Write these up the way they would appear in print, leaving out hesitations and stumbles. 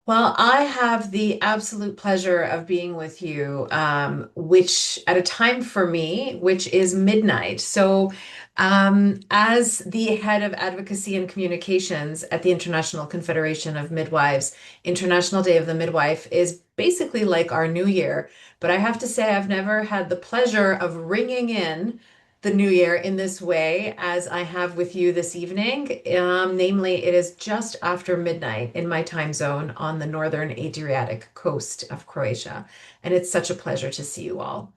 Well, I have the absolute pleasure of being with you, which at a time for me, which is midnight. As the head of advocacy and communications at the International Confederation of Midwives, International Day of the Midwife is basically like our new year. But I have to say, I've never had the pleasure of ringing in the new year in this way as I have with you this evening. Namely, it is just after midnight in my time zone on the northern Adriatic coast of Croatia. And it's such a pleasure to see you all.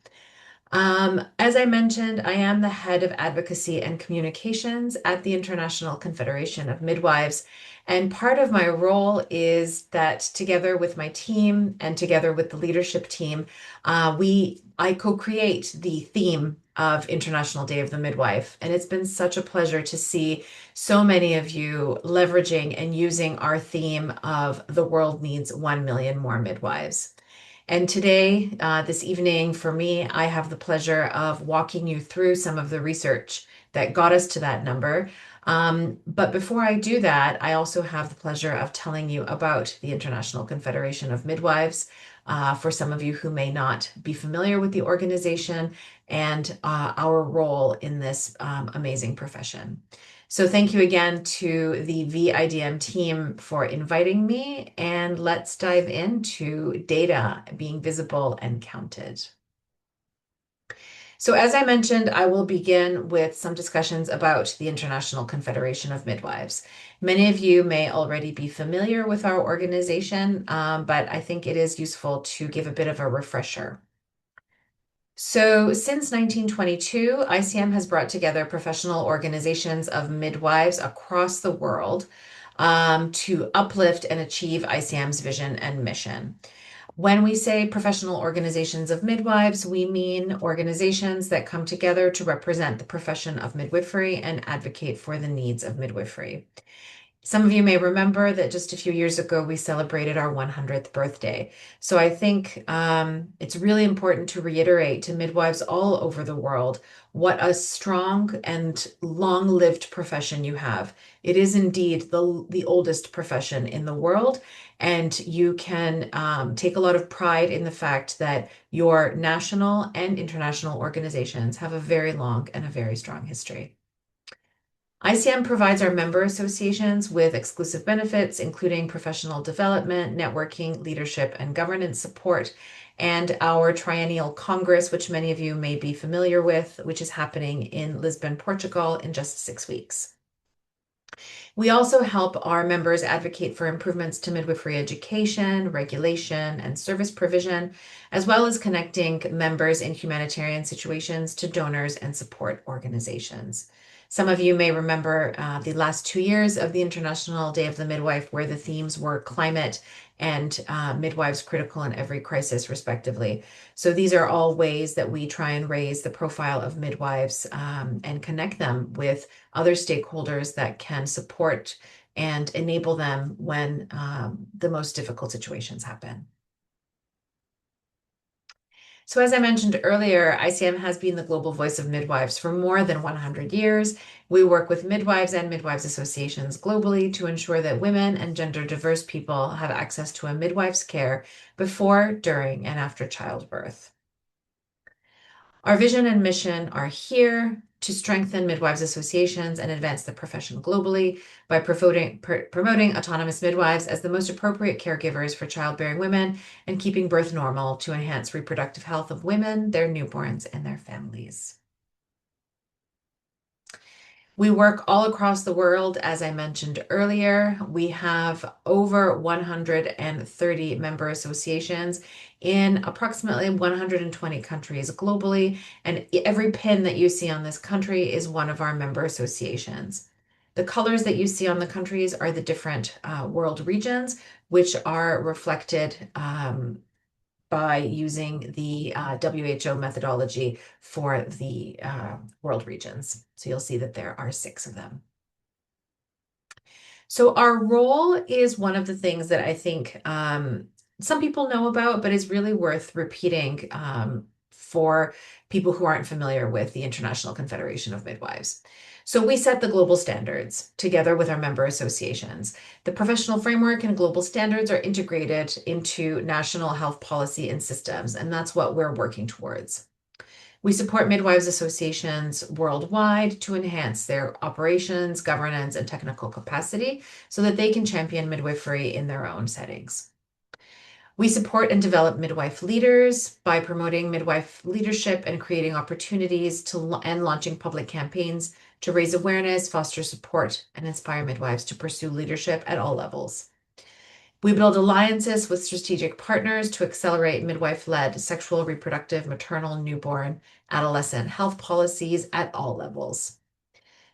As I mentioned, I am the head of advocacy and communications at the International Confederation of Midwives. And part of my role is that together with my team and together with the leadership team, I co-create the theme of International Day of the Midwife. And it's been such a pleasure to see so many of you leveraging and using our theme of the world needs 1 million more midwives. And today, this evening, for me, I have the pleasure of walking you through some of the research that got us to that number. But before I do that, I also have the pleasure of telling you about the International Confederation of Midwives. For some of you who may not be familiar with the organization and our role in this amazing profession. So thank you again to the VIDM team for inviting me, and let's dive into data being visible and counted. So as I mentioned, I will begin with some discussions about the International Confederation of Midwives. Many of you may already be familiar with our organization, but I think it is useful to give a bit of a refresher. So, since 1922, ICM has brought together professional organizations of midwives across the world to uplift and achieve ICM's vision and mission. When we say professional organizations of midwives, we mean organizations that come together to represent the profession of midwifery and advocate for the needs of midwifery. Some of you may remember that just a few years ago, we celebrated our 100th birthday. So I think it's really important to reiterate to midwives all over the world what a strong and long-lived profession you have. It is indeed the oldest profession in the world, and you can take a lot of pride in the fact that your national and international organizations have a very long and a very strong history. ICM provides our member associations with exclusive benefits, including professional development, networking, leadership, and governance support, and our triennial Congress, which many of you may be familiar with, which is happening in Lisbon, Portugal, in just 6 weeks. We also help our members advocate for improvements to midwifery education, regulation, and service provision, as well as connecting members in humanitarian situations to donors and support organizations. Some of you may remember the last 2 years of the International Day of the Midwife, where the themes were climate and midwives critical in every crisis, respectively. So these are all ways that we try and raise the profile of midwives and connect them with other stakeholders that can support and enable them when the most difficult situations happen. So as I mentioned earlier, ICM has been the global voice of midwives for more than 100 years. We work with midwives and midwives associations globally to ensure that women and gender diverse people have access to a midwife's care before, during, and after childbirth. Our vision and mission are here to strengthen midwives associations and advance the profession globally by promoting autonomous midwives as the most appropriate caregivers for childbearing women and keeping birth normal to enhance reproductive health of women, their newborns, and their families. We work all across the world, as I mentioned earlier. We have over 130 member associations in approximately 120 countries globally, and every pin that you see on this country is one of our member associations. The colors that you see on the countries are the different world regions, which are reflected by using the WHO methodology for the world regions. So you'll see that there are 6 of them. So our role is one of the things that I think some people know about, but is really worth repeating for people who aren't familiar with the International Confederation of Midwives. So we set the global standards together with our member associations. The professional framework and global standards are integrated into national health policy and systems, and that's what we're working towards. We support midwives associations worldwide to enhance their operations, governance, and technical capacity so that they can champion midwifery in their own settings. We support and develop midwife leaders by promoting midwife leadership and creating opportunities and launching public campaigns to raise awareness, foster support, and inspire midwives to pursue leadership at all levels. We build alliances with strategic partners to accelerate midwife-led sexual, reproductive, maternal, newborn, adolescent health policies at all levels.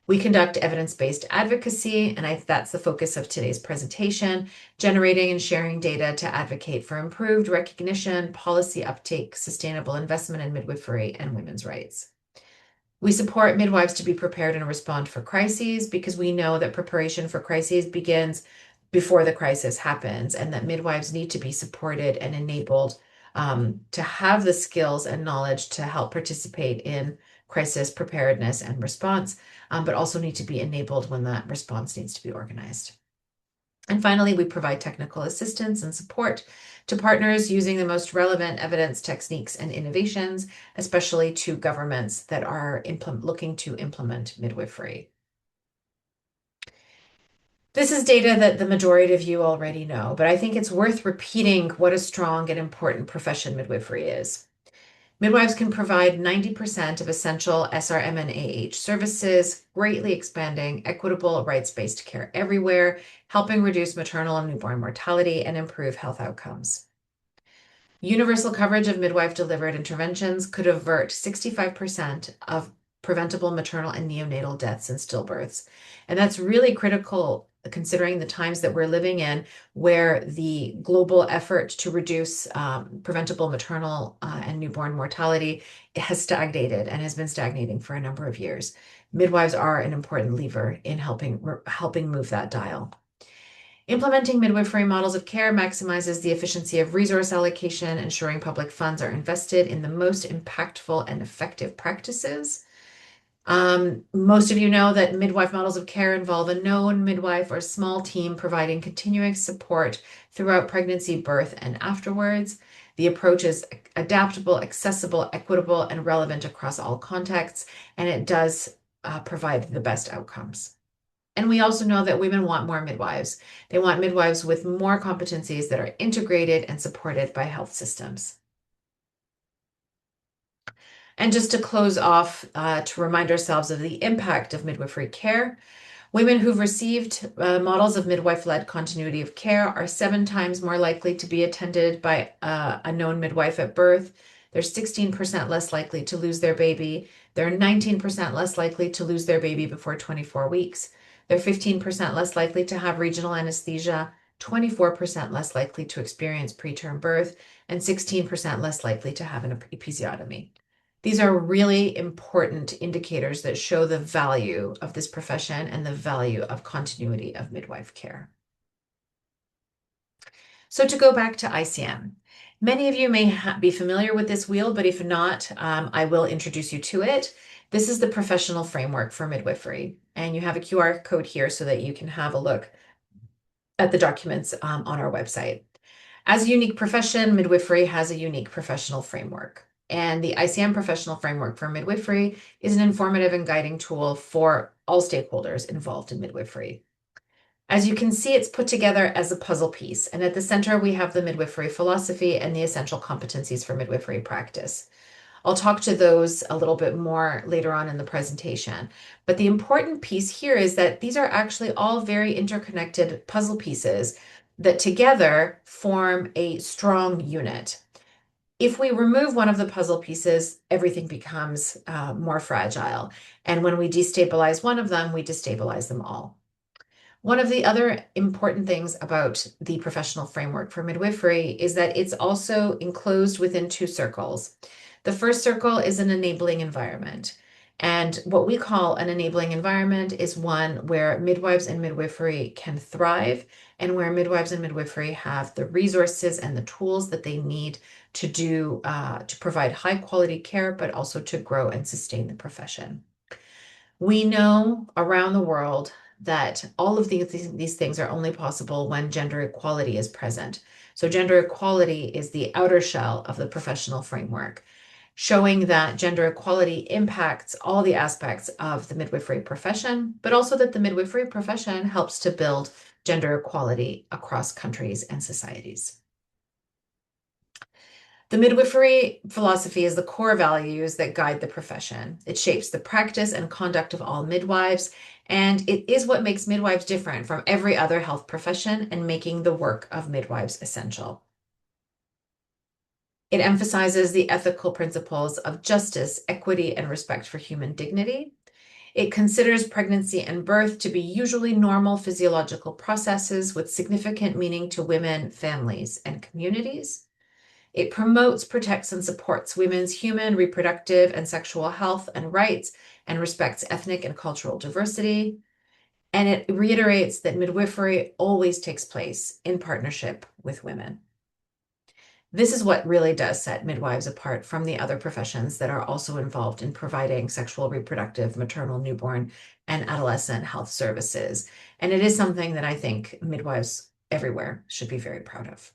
We conduct evidence-based advocacy, and that's the focus of today's presentation, generating and sharing data to advocate for improved recognition, policy uptake, sustainable investment in midwifery, and women's rights. We support midwives to be prepared and respond for crises because we know that preparation for crises begins before the crisis happens, and that midwives need to be supported and enabled to have the skills and knowledge to help participate in crisis preparedness and response, but also need to be enabled when that response needs to be organized. And finally, we provide technical assistance and support to partners using the most relevant evidence techniques and innovations, especially to governments that are looking to implement midwifery. This is data that the majority of you already know, but I think it's worth repeating what a strong and important profession midwifery is. Midwives can provide 90% of essential SRM and AH services, greatly expanding equitable, rights-based care everywhere, helping reduce maternal and newborn mortality and improve health outcomes. Universal coverage of midwife-delivered interventions could avert 65% of preventable maternal and neonatal deaths and stillbirths. And that's really critical considering the times that we're living in, where the global effort to reduce preventable maternal and newborn mortality has stagnated and has been stagnating for a number of years. Midwives are an important lever in helping move that dial. Implementing midwifery models of care maximizes the efficiency of resource allocation, ensuring public funds are invested in the most impactful and effective practices. Most of you know that midwife models of care involve a known midwife or small team providing continuing support throughout pregnancy, birth, and afterwards. The approach is adaptable, accessible, equitable, and relevant across all contexts, and it does provide the best outcomes. And we also know that women want more midwives. They want midwives with more competencies that are integrated and supported by health systems. And just to close off, to remind ourselves of the impact of midwifery care, women who've received models of midwife-led continuity of care are 7 times more likely to be attended by a known midwife at birth. They're 16% less likely to lose their baby. They're 19% less likely to lose their baby before 24 weeks. They're 15% less likely to have regional anesthesia, 24% less likely to experience preterm birth, and 16% less likely to have an episiotomy. These are really important indicators that show the value of this profession and the value of continuity of midwife care. So to go back to ICM, many of you may be familiar with this wheel, but if not, I will introduce you to it. This is the professional framework for midwifery, and you have a QR code here so that you can have a look at the documents on our website. As a unique profession, midwifery has a unique professional framework. And the ICM professional framework for midwifery is an informative and guiding tool for all stakeholders involved in midwifery. As you can see, it's put together as a puzzle piece. And at the center, we have the midwifery philosophy and the essential competencies for midwifery practice. I'll talk to those a little bit more later on in the presentation. But the important piece here is that these are actually all very interconnected puzzle pieces that together form a strong unit. If we remove one of the puzzle pieces, everything becomes more fragile. And when we destabilize one of them, we destabilize them all. One of the other important things about the professional framework for midwifery is that it's also enclosed within 2 circles. The first circle is an enabling environment. And what we call an enabling environment is one where midwives and midwifery can thrive and where midwives and midwifery have the resources and the tools that they need to provide high quality care, but also to grow and sustain the profession. We know around the world that all of these things are only possible when gender equality is present. So gender equality is the outer shell of the professional framework, showing that gender equality impacts all the aspects of the midwifery profession, but also that the midwifery profession helps to build gender equality across countries and societies. The midwifery philosophy is the core values that guide the profession. It shapes the practice and conduct of all midwives, and it is what makes midwives different from every other health profession and making the work of midwives essential. It emphasizes the ethical principles of justice, equity, and respect for human dignity. It considers pregnancy and birth to be usually normal physiological processes with significant meaning to women, families, and communities. It promotes, protects, and supports women's human, reproductive, and sexual health and rights and respects ethnic and cultural diversity. And it reiterates that midwifery always takes place in partnership with women. This is what really does set midwives apart from the other professions that are also involved in providing sexual, reproductive, maternal, newborn, and adolescent health services. And it is something that I think midwives everywhere should be very proud of.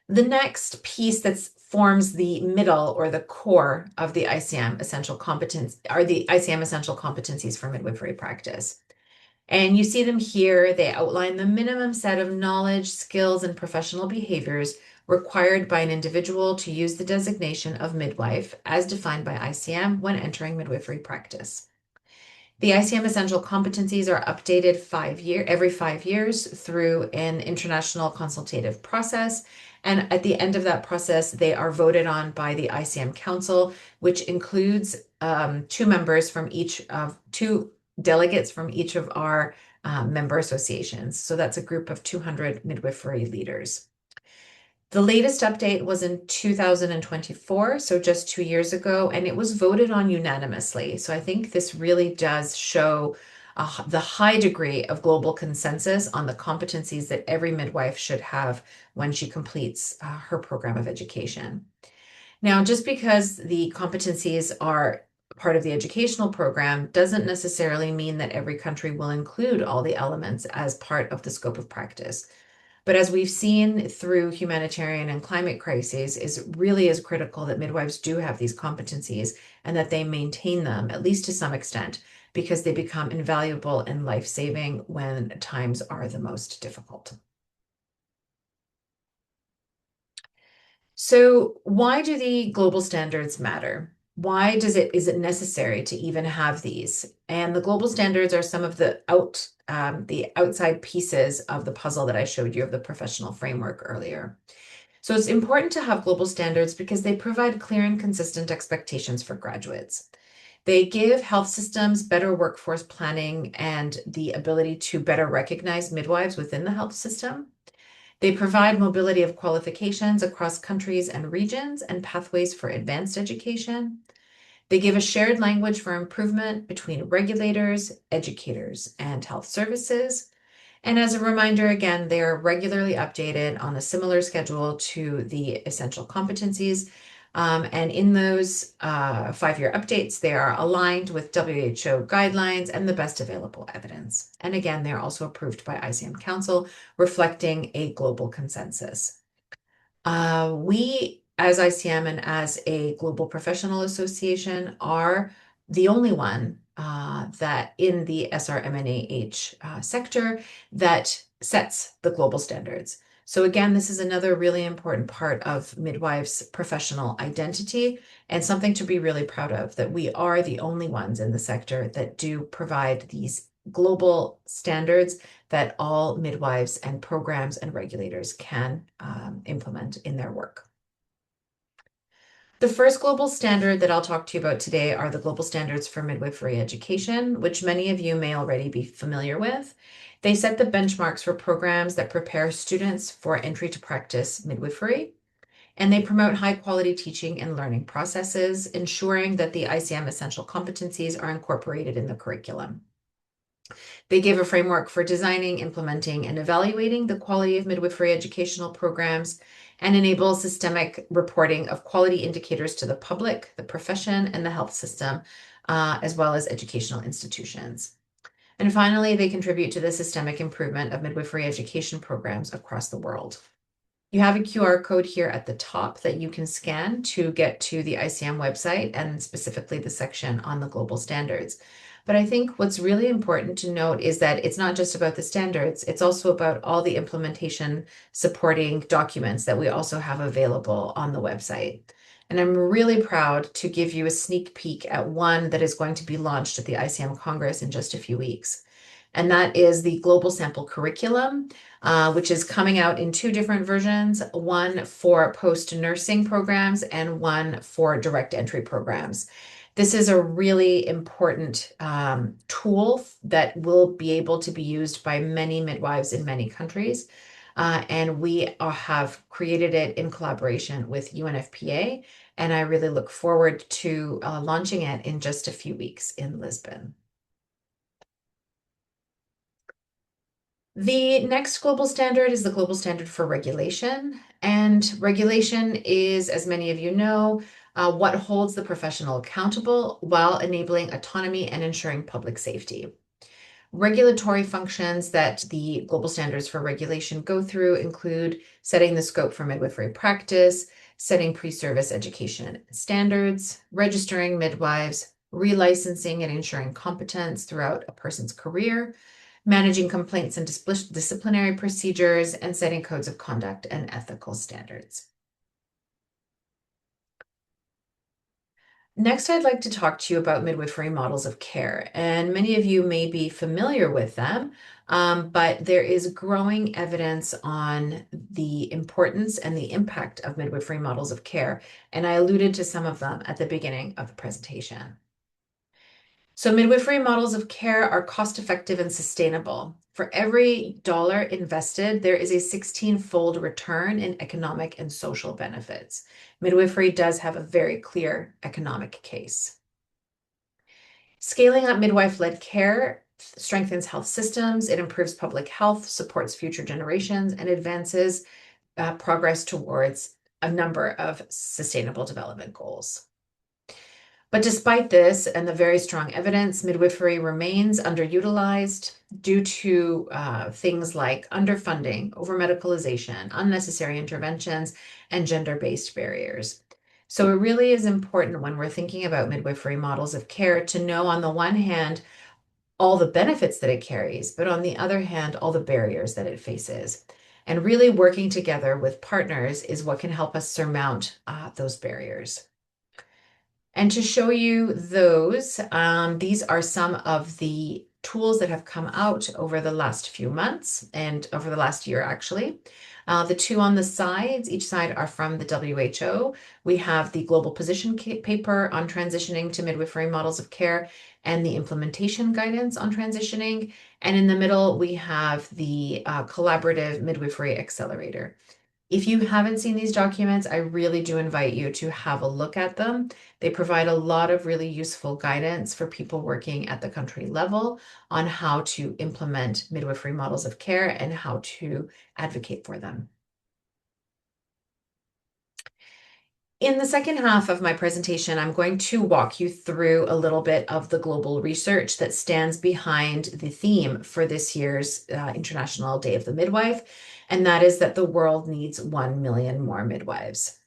The next piece that forms the middle or the core of the ICM essential competence are the ICM essential competencies for midwifery practice. And you see them here. They outline the minimum set of knowledge, skills, and professional behaviors required by an individual to use the designation of midwife as defined by ICM when entering midwifery practice. The ICM essential competencies are updated every 5 years through an international consultative process. And at the end of that process, they are voted on by the ICM Council, which includes two delegates from each of our member associations. So that's a group of 200 midwifery leaders. The latest update was in 2024, so just 2 years ago, and it was voted on unanimously. So I think this really does show the high degree of global consensus on the competencies that every midwife should have when she completes her program of education. Now, just because the competencies are part of the educational program doesn't necessarily mean that every country will include all the elements as part of the scope of practice. But as we've seen through humanitarian and climate crises, it really is critical that midwives do have these competencies and that they maintain them, at least to some extent, because they become invaluable and life-saving when times are the most difficult. So why do the global standards matter? Why is it necessary to even have these? And the global standards are some of the outside pieces of the puzzle that I showed you of the professional framework earlier. So it's important to have global standards because they provide clear and consistent expectations for graduates. They give health systems better workforce planning and the ability to better recognize midwives within the health system. They provide mobility of qualifications across countries and regions and pathways for advanced education. They give a shared language for improvement between regulators, educators, and health services. And as a reminder, again, they are regularly updated on a similar schedule to the essential competencies. And in those 5-year updates, they are aligned with WHO guidelines and the best available evidence. And again, they're also approved by ICM Council, reflecting a global consensus. We, as ICM and as a global professional association, are the only one that in the SRMNAH sector that sets the global standards. So again, this is another really important part of midwives' professional identity and something to be really proud of, that we are the only ones in the sector that do provide these global standards that all midwives and programs and regulators can implement in their work. The first global standard that I'll talk to you about today are the global standards for midwifery education, which many of you may already be familiar with. They set the benchmarks for programs that prepare students for entry to practice midwifery. And they promote high quality teaching and learning processes, ensuring that the ICM essential competencies are incorporated in the curriculum. They give a framework for designing, implementing, and evaluating the quality of midwifery educational programs and enable systemic reporting of quality indicators to the public, the profession, and the health system, as well as educational institutions. And finally, they contribute to the systemic improvement of midwifery education programs across the world. You have a QR code here at the top that you can scan to get to the ICM website and specifically the section on the global standards. But I think what's really important to note is that it's not just about the standards, it's also about all the implementation supporting documents that we also have available on the website. And I'm really proud to give you a sneak peek at one that is going to be launched at the ICM Congress in just a few weeks. And that is the Global Sample Curriculum, which is coming out in two different versions, one for post-nursing programs and one for direct entry programs. This is a really important tool that will be able to be used by many midwives in many countries. And we have created it in collaboration with UNFPA. And I really look forward to launching it in just a few weeks in Lisbon. The next global standard is the global standard for regulation. And regulation is, as many of you know, what holds the professional accountable while enabling autonomy and ensuring public safety. Regulatory functions that the global standards for regulation go through include setting the scope for midwifery practice, setting pre-service education standards, registering midwives, relicensing and ensuring competence throughout a person's career, managing complaints and disciplinary procedures, and setting codes of conduct and ethical standards. Next, I'd like to talk to you about midwifery models of care, and many of you may be familiar with them, but there is growing evidence on the importance and the impact of midwifery models of care, and I alluded to some of them at the beginning of the presentation. So midwifery models of care are cost-effective and sustainable. For every dollar invested, there is a 16-fold return in economic and social benefits. Midwifery does have a very clear economic case. Scaling up midwife-led care strengthens health systems, it improves public health, supports future generations, and advances progress towards a number of sustainable development goals. But despite this and the very strong evidence, midwifery remains underutilized due to things like underfunding, over-medicalization, unnecessary interventions, and gender-based barriers. So it really is important when we're thinking about midwifery models of care to know, on the one hand, all the benefits that it carries, but on the other hand, all the barriers that it faces. And really working together with partners is what can help us surmount those barriers. And to show you those, these are some of the tools that have come out over the last few months and over the last year, actually. The two on the sides, each side are from the WHO. We have the global position paper on transitioning to midwifery models of care and the implementation guidance on transitioning. And in the middle, we have the collaborative midwifery accelerator. If you haven't seen these documents, I really do invite you to have a look at them. They provide a lot of really useful guidance for people working at the country level on how to implement midwifery models of care and how to advocate for them. In the second half of my presentation, I'm going to walk you through a little bit of the global research that stands behind the theme for this year's International Day of the Midwife, and that is that the world needs 1 million more midwives.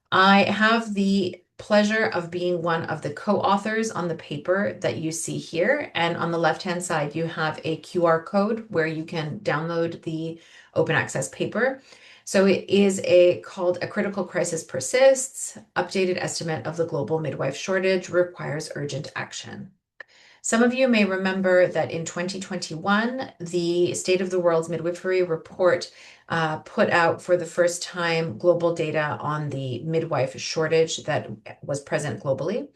I have the pleasure of being one of the co-authors on the paper that you see here, and on the left-hand side, you have a QR code where you can download the open access paper. So it is called A Critical Crisis Persists, Updated Estimate of the Global Midwife Shortage Requires Urgent Action. Some of you may remember that in 2021, the State of the World's Midwifery report put out for the first time global data on the midwife shortage that was present globally.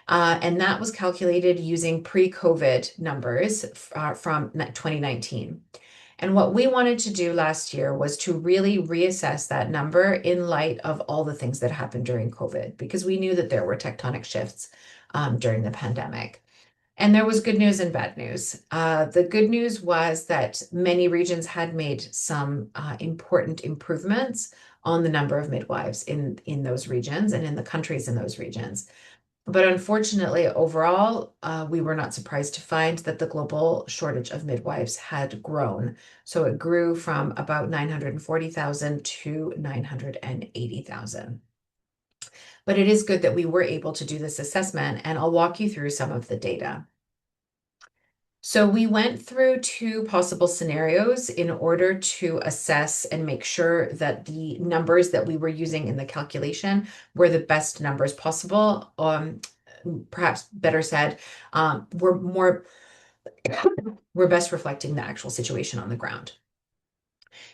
And that was calculated using pre-COVID numbers from 2019. And what we wanted to do last year was to really reassess that number in light of all the things that happened during COVID, because we knew that there were tectonic shifts during the pandemic. And there was good news and bad news. The good news was that many regions had made some important improvements on the number of midwives in those regions and in the countries in those regions. But unfortunately, overall, we were not surprised to find that the global shortage of midwives had grown. So it grew from about 940,000 to 980,000. But it is good that we were able to do this assessment, and I'll walk you through some of the data. So we went through two possible scenarios in order to assess and make sure that the numbers that we were using in the calculation were the best numbers possible. Perhaps better said, we're best reflecting the actual situation on the ground.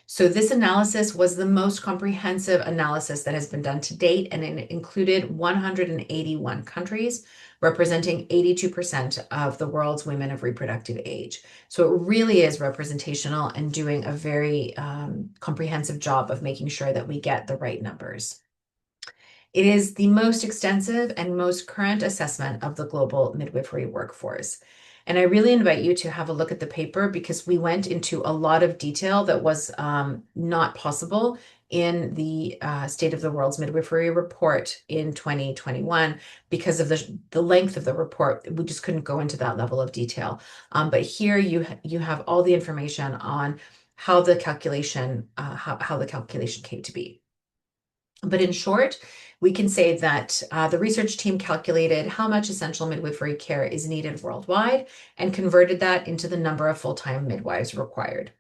So this analysis was the most comprehensive analysis that has been done to date, and it included 181 countries, representing 82% of the world's women of reproductive age. So it really is representational and doing a very comprehensive job of making sure that we get the right numbers. It is the most extensive and most current assessment of the global midwifery workforce. And I really invite you to have a look at the paper because we went into a lot of detail that was not possible in the State of the World's Midwifery report in 2021 because of the length of the report. We just couldn't go into that level of detail. But here you have all the information on how the calculation came to be. But in short, we can say that the research team calculated how much essential midwifery care is needed worldwide and converted that into the number of full-time midwives required.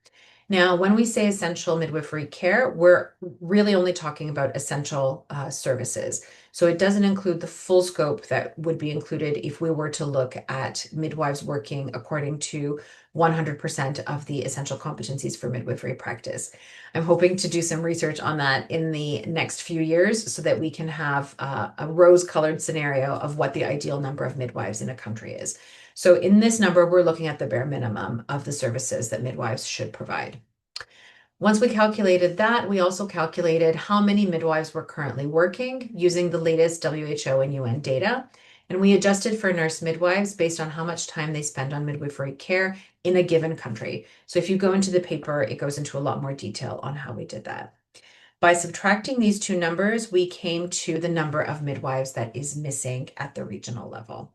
Now, when we say essential midwifery care, we're really only talking about essential services. So it doesn't include the full scope that would be included if we were to look at midwives working according to 100% of the essential competencies for midwifery practice. I'm hoping to do some research on that in the next few years so that we can have a rose-colored scenario of what the ideal number of midwives in a country is. So in this number, we're looking at the bare minimum of the services that midwives should provide. Once we calculated that, we also calculated how many midwives were currently working using the latest WHO and UN data. And we adjusted for nurse midwives based on how much time they spend on midwifery care in a given country. So if you go into the paper, it goes into a lot more detail on how we did that. By subtracting these two numbers, we came to the number of midwives that is missing at the regional level.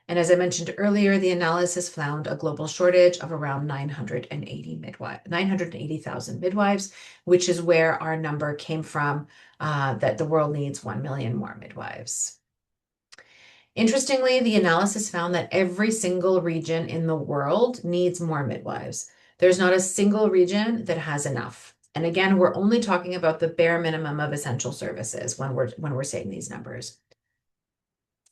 And as I mentioned earlier, the analysis found a global shortage of around 980,000 midwives, which is where our number came from, that the world needs 1 million more midwives. Interestingly, the analysis found that every single region in the world needs more midwives. There's not a single region that has enough. And again, we're only talking about the bare minimum of essential services when we're saying these numbers.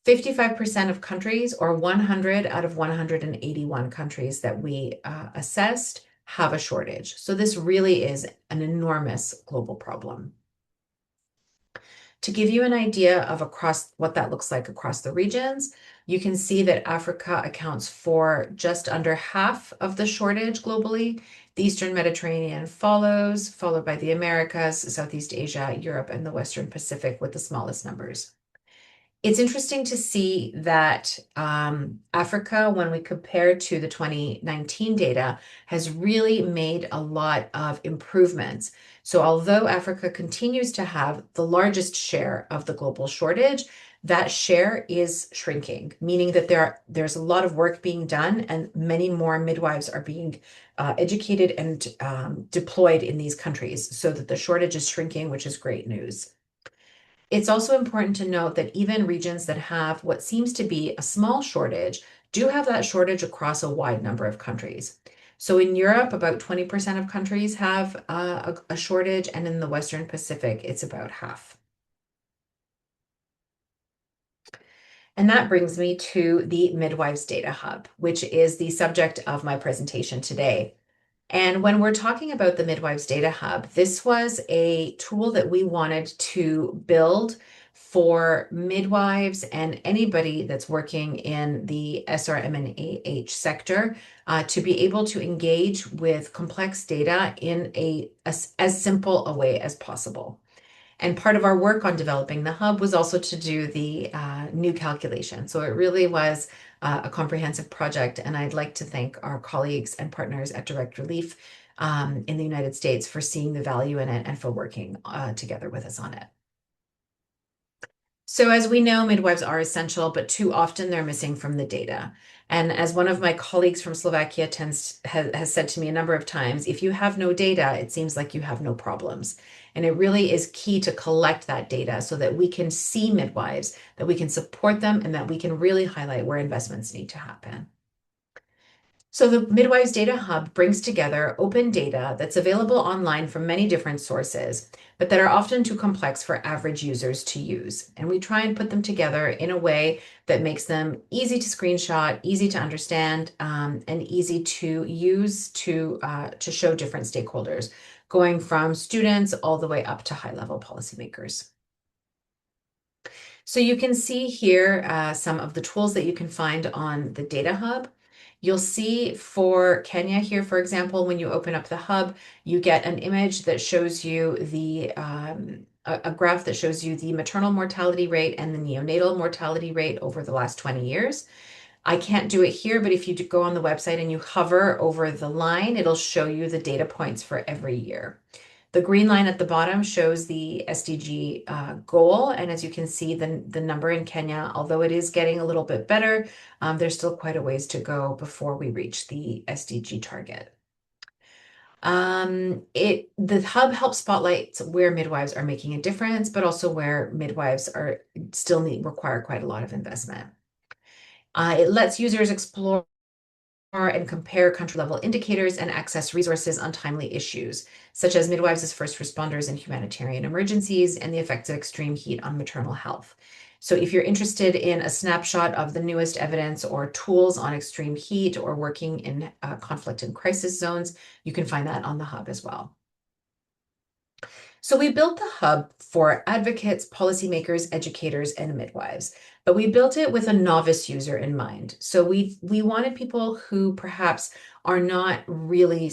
55% of countries, or 100 out of 181 countries that we assessed, have a shortage. So this really is an enormous global problem. To give you an idea of what that looks like across the regions, you can see that Africa accounts for just under half of the shortage globally. The Eastern Mediterranean follows, followed by the Americas, Southeast Asia, Europe, and the Western Pacific with the smallest numbers. It's interesting to see that Africa, when we compare to the 2019 data, has really made a lot of improvements. So although Africa continues to have the largest share of the global shortage, that share is shrinking, meaning that there's a lot of work being done and many more midwives are being educated and deployed in these countries so that the shortage is shrinking, which is great news. It's also important to note that even regions that have what seems to be a small shortage do have that shortage across a wide number of countries. So in Europe, about 20% of countries have a shortage, and in the Western Pacific, it's about half. And that brings me to the Midwives Data Hub, which is the subject of my presentation today. And when we're talking about the Midwives Data Hub, this was a tool that we wanted to build for midwives and anybody that's working in the SRM&AH sector to be able to engage with complex data in as simple a way as possible. And part of our work on developing the hub was also to do the new calculation. So it really was a comprehensive project, and I'd like to thank our colleagues and partners at Direct Relief in the United States for seeing the value in it and for working together with us on it. So as we know, midwives are essential, but too often they're missing from the data. And as one of my colleagues from Slovakia has said to me a number of times, if you have no data, it seems like you have no problems. And it really is key to collect that data so that we can see midwives, that we can support them, and that we can really highlight where investments need to happen. So the Midwives Data Hub brings together open data that's available online from many different sources, but that are often too complex for average users to use. And we try and put them together in a way that makes them easy to screenshot, easy to understand, and easy to use to show different stakeholders, going from students all the way up to high-level policymakers. So you can see here some of the tools that you can find on the Data Hub. You'll see for Kenya here, for example, when you open up the hub, you get an image that shows you a graph that shows you the maternal mortality rate and the neonatal mortality rate over the last 20 years. I can't do it here, but if you go on the website and you hover over the line, it'll show you the data points for every year. The green line at the bottom shows the SDG goal, and as you can see, the number in Kenya, although it is getting a little bit better, there's still quite a ways to go before we reach the SDG target. The hub helps spotlight where midwives are making a difference, but also where midwives still require quite a lot of investment. It lets users explore and compare country-level indicators and access resources on timely issues, such as midwives as first responders in humanitarian emergencies and the effects of extreme heat on maternal health. So if you're interested in a snapshot of the newest evidence or tools on extreme heat or working in conflict and crisis zones, you can find that on the hub as well. So we built the hub for advocates, policymakers, educators, and midwives, but we built it with a novice user in mind. So we wanted people who perhaps are not really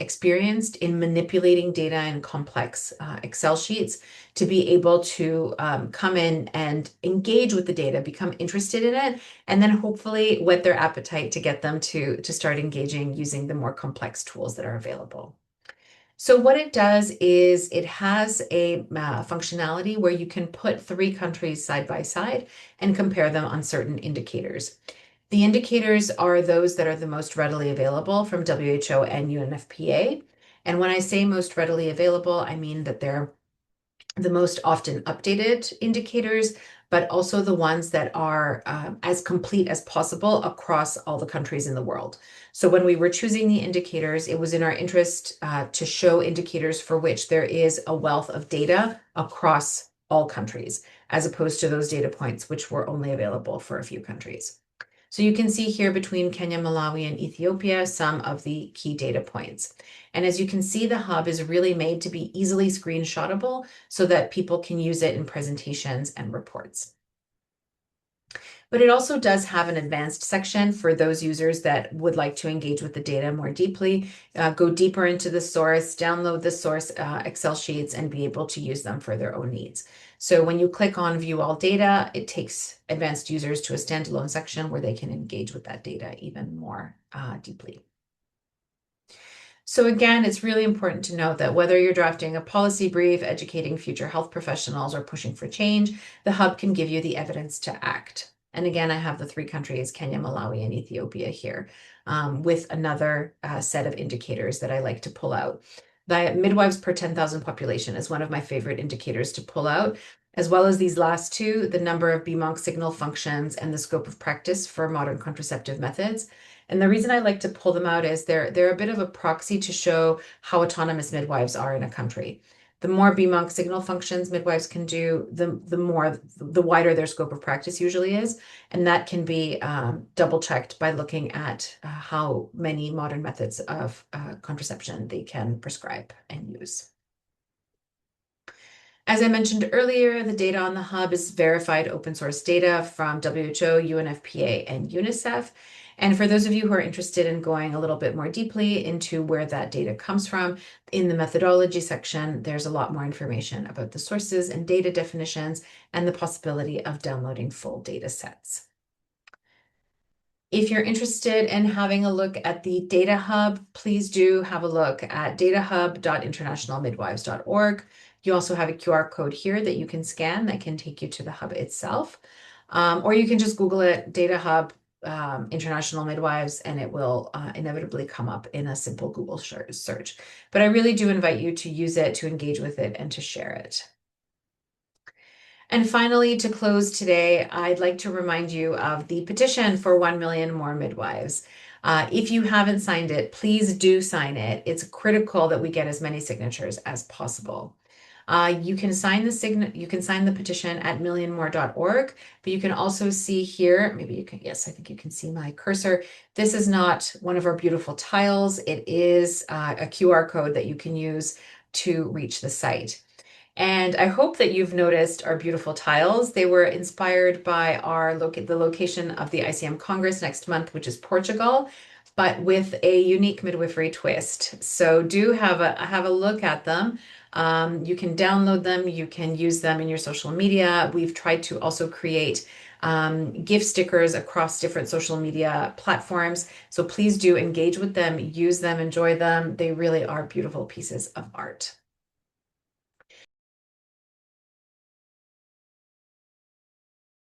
experienced in manipulating data in complex Excel sheets to be able to come in and engage with the data, become interested in it, and then hopefully whet their appetite to get them to start engaging using the more complex tools that are available. So what it does is it has a functionality where you can put 3 countries side by side and compare them on certain indicators. The indicators are those that are the most readily available from WHO and UNFPA. And when I say most readily available, I mean that they're the most often updated indicators, but also the ones that are as complete as possible across all the countries in the world. So when we were choosing the indicators, it was in our interest to show indicators for which there is a wealth of data across all countries, as opposed to those data points which were only available for a few countries. So you can see here between Kenya, Malawi, and Ethiopia, some of the key data points. And as you can see, the hub is really made to be easily screenshotable so that people can use it in presentations and reports. But it also does have an advanced section for those users that would like to engage with the data more deeply, go deeper into the source, download the source Excel sheets, and be able to use them for their own needs. So when you click on View All Data, it takes advanced users to a standalone section where they can engage with that data even more deeply. So again, it's really important to note that whether you're drafting a policy brief, educating future health professionals, or pushing for change, the hub can give you the evidence to act. And again, I have the 3 countries, Kenya, Malawi, and Ethiopia here, with another set of indicators that I like to pull out. The midwives per 10,000 population is one of my favorite indicators to pull out, as well as these last 2, the number of BMONC signal functions and the scope of practice for modern contraceptive methods. And the reason I like to pull them out is they're a bit of a proxy to show how autonomous midwives are in a country. The more BMONC signal functions midwives can do, the wider their scope of practice usually is. And that can be double checked by looking at how many modern methods of contraception they can prescribe and use. As I mentioned earlier, the data on the hub is verified open source data from WHO, UNFPA, and UNICEF. And for those of you who are interested in going a little bit more deeply into where that data comes from, in the methodology section, there's a lot more information about the sources and data definitions and the possibility of downloading full data sets. If you're interested in having a look at the Data Hub, please do have a look at datahub.internationalmidwives.org. You also have a QR code here that you can scan that can take you to the hub itself. Or you can just Google it, Data Hub International Midwives, and it will inevitably come up in a simple Google search. But I really do invite you to use it, to engage with it, and to share it. And finally, to close today, I'd like to remind you of the petition for 1 million more midwives. If you haven't signed it, please do sign it. It's critical that we get as many signatures as possible. You can sign the petition at millionmore.org, but you can also see here, maybe you can, yes, I think you can see my cursor. This is not one of our beautiful tiles. It is a QR code that you can use to reach the site. And I hope that you've noticed our beautiful tiles. They were inspired by the location of the ICM Congress next month, which is Portugal, but with a unique midwifery twist. So do have a look at them. You can download them. You can use them in your social media. We've tried to also create gift stickers across different social media platforms. So please do engage with them, use them, enjoy them. They really are beautiful pieces of art.